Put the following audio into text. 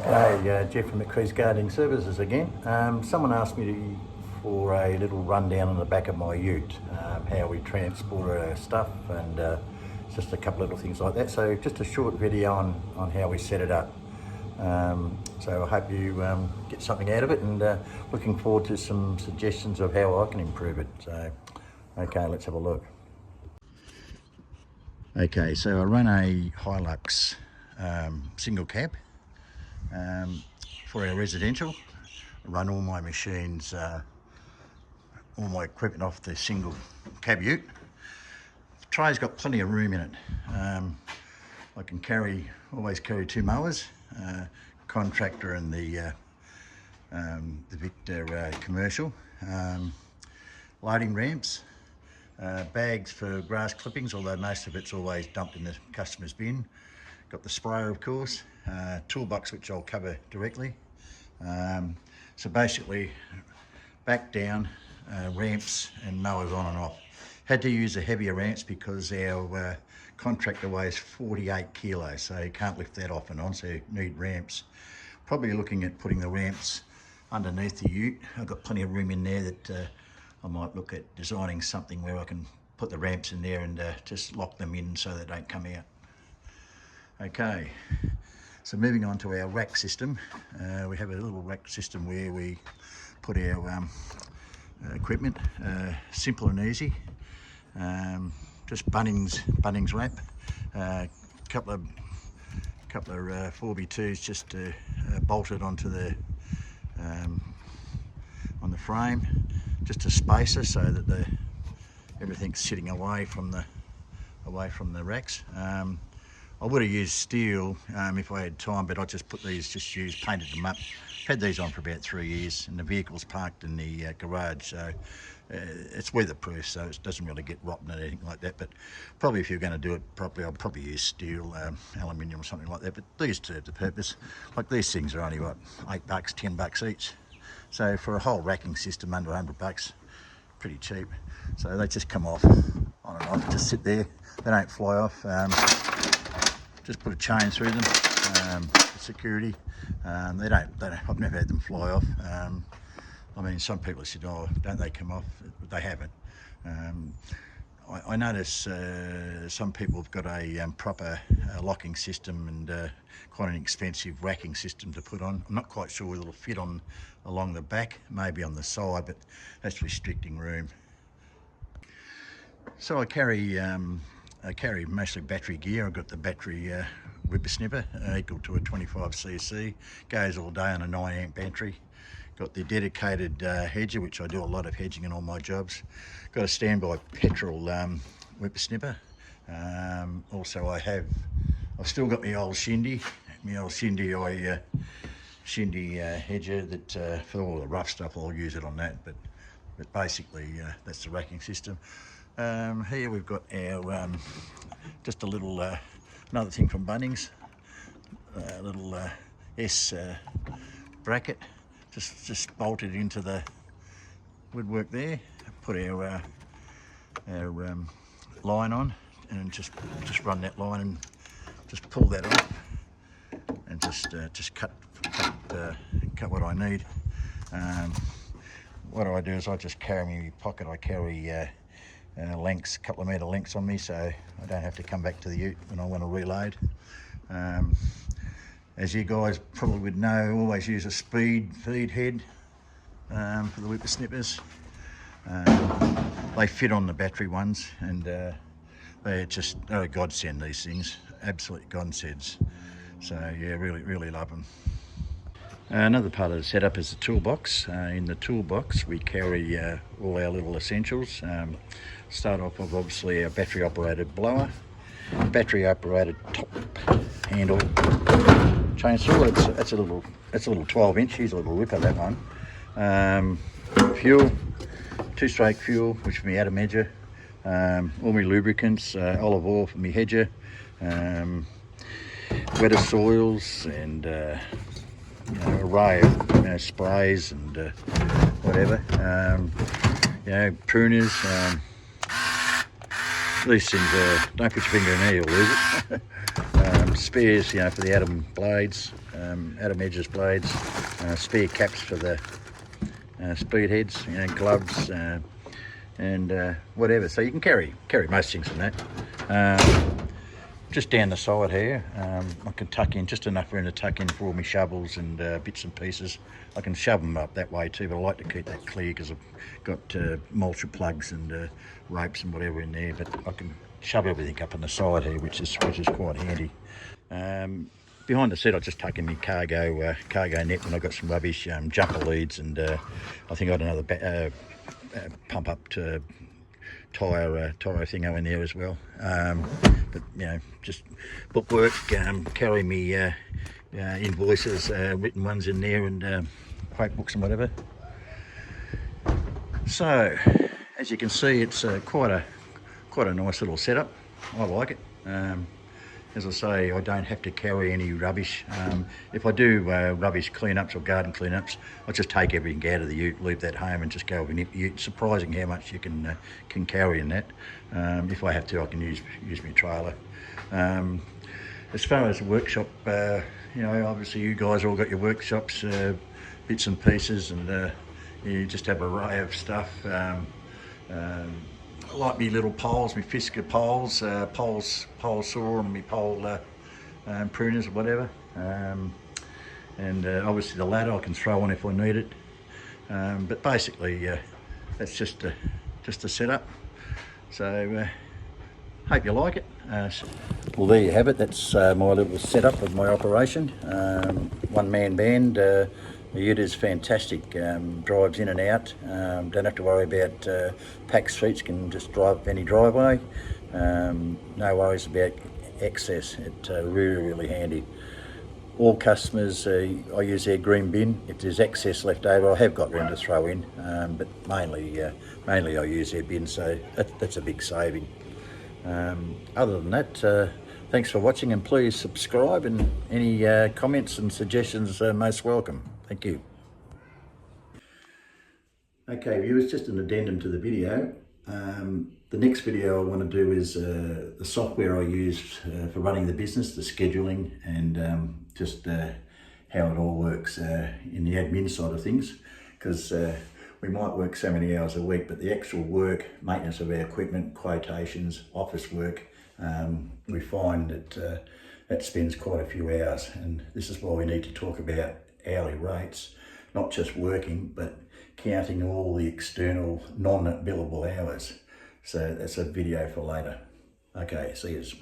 Hey, Jeff from McCree's Gardening Services again. Someone asked me for a little rundown on the back of my ute, how we transport our stuff and just a couple of little things like that. So just a short video on how we set it up. So I hope you get something out of it, and looking forward to some suggestions of how I can improve it. So, okay, let's have a look. Okay, so I run a Hilux single cab for our residential. I run all my machines, all my equipment off the single cab ute. The tray's got plenty of room in it. I can always carry two mowers, contractor and the Victor commercial, loading ramps, bags for grass clippings, although most of it's always dumped in the customer's bin. Got the sprayer, of course, Toolbox, which I'll cover directly. So basically, back down, ramps and mowers on and off. Had to use the heavier ramps because our contractor weighs 48 kilos, so you can't lift that off and on, so you need ramps. Probably looking at putting the ramps underneath the ute. I've got plenty of room in there that I might look at designing something where I can put the ramps in there and just lock them in so they don't come out. Okay, so moving on to our rack system. We have a little rack system where we put our equipment, simple and easy. Just Bunnings wrap, couple of 4x2s just bolted onto the on the frame, just a spacer so that everything's sitting away from the racks. I would have used steel if I had time, but I just painted them up. Had these on for about 3 years, and the vehicle's parked in the garage, so it's weatherproof, so it doesn't really get rotten or anything like that. But probably if you're going to do it properly, I'll probably use steel, aluminium or something like that. But these serve the purpose. Like, these things are only, what, $8, $10 each. So for a whole racking system under $100, pretty cheap. So they just come off on and off, just sit there. They don't fly off. Just put a chain through them for security. They don't. I've never had them fly off. I mean, some people said, "Oh, don't they come off?" But they haven't. I notice some people have got a proper locking system and quite an expensive racking system to put on. I'm not quite sure whether it'll fit along the back, maybe on the side, but that's restricting room. So I carry mostly battery gear. I've got the battery whippersnipper equal to a 25cc, goes all day on a 9-amp battery. Got the dedicated hedger, which I do a lot of hedging in all my jobs. Got a standby petrol whippersnipper. Also I've still got my old Shindy hedger that for all the rough stuff I'll use it on that, but basically that's the racking system. Here we've got our just a little another thing from Bunnings, a little S bracket, just bolted into the woodwork there. Put our line on and just run that line and just pull that off and just cut what I need. What I do is I just carry in my pocket. I carry lengths, a couple of metre lengths on me, so I don't have to come back to the ute when I want to reload. As you guys probably would know, always use a speed feed head for the whippersnippers. They fit on the battery ones, and they're just a godsend, these things, absolute godsends. So yeah, really love them. Another part of the setup is the toolbox. In the toolbox we carry all our little essentials. Start off with obviously our battery operated blower, battery operated top handle chainsaw. It's a little 12-inch. Here's a little ripper, that one. Fuel, 2-stroke fuel, which is my Addendum hedger. All my lubricants, olive oil for my hedger, wetter soils, and array of sprays and whatever. Pruners. These things don't put your finger in there, you'll lose it. spares, you know, for the Addendum blades, Addendum edges blades, spare caps for the speed heads, you know, gloves, and whatever. So you can carry most things from that. Just down the side here, I can tuck in just enough room to tuck in for all my shovels and bits and pieces. I can shove them up that way too, but I like to keep that clear because I've got mulcher plugs and ropes and whatever in there. But I can shove everything up on the side here, which is quite handy. Behind the seat, I just tuck in my cargo net when I've got some rubbish, jumper leads, and I think I had another pump up to tyre thingo in there as well. But you know, just bookwork, carry me invoices, written ones in there, and quote books and whatever. So as you can see, it's quite a nice little setup. I like it. As I say, I don't have to carry any rubbish. If I do rubbish cleanups or garden cleanups, I just take everything out of the ute, leave that home, and just go with the ute. It's surprising how much you can carry in that. If I have to, I can use my trailer. As far as the workshop, you know, obviously you guys all got your workshops, bits and pieces, and you just have an array of stuff. Like me little poles, me Fisker poles, pole saw and me pole pruners or whatever, and obviously the ladder I can throw on if I need it. But basically, that's just a setup. So hope you like it. Well, there you have it. That's my little setup of my operation. One-man band. The ute is fantastic, drives in and out, don't have to worry about packed streets, can just drive up any driveway, no worries about excess. It's really handy. All customers, I use their green bin. If there's excess left over, I have got room to throw in, but mainly I use their bin, so that's a big saving. Other than that, thanks for watching, and please subscribe, and any comments and suggestions are most welcome. Thank you. Okay viewers, just an addendum to the video. The next video I want to do is the software I use for running the business, the scheduling, and just how it all works in the admin side of things, because we might work so many hours a week, but the actual work, maintenance of our equipment, quotations, office work, we find that that spends quite a few hours, and this is why we need to talk about hourly rates, not just working, but counting all the external non-billable hours. So that's a video for later. Okay, see yous.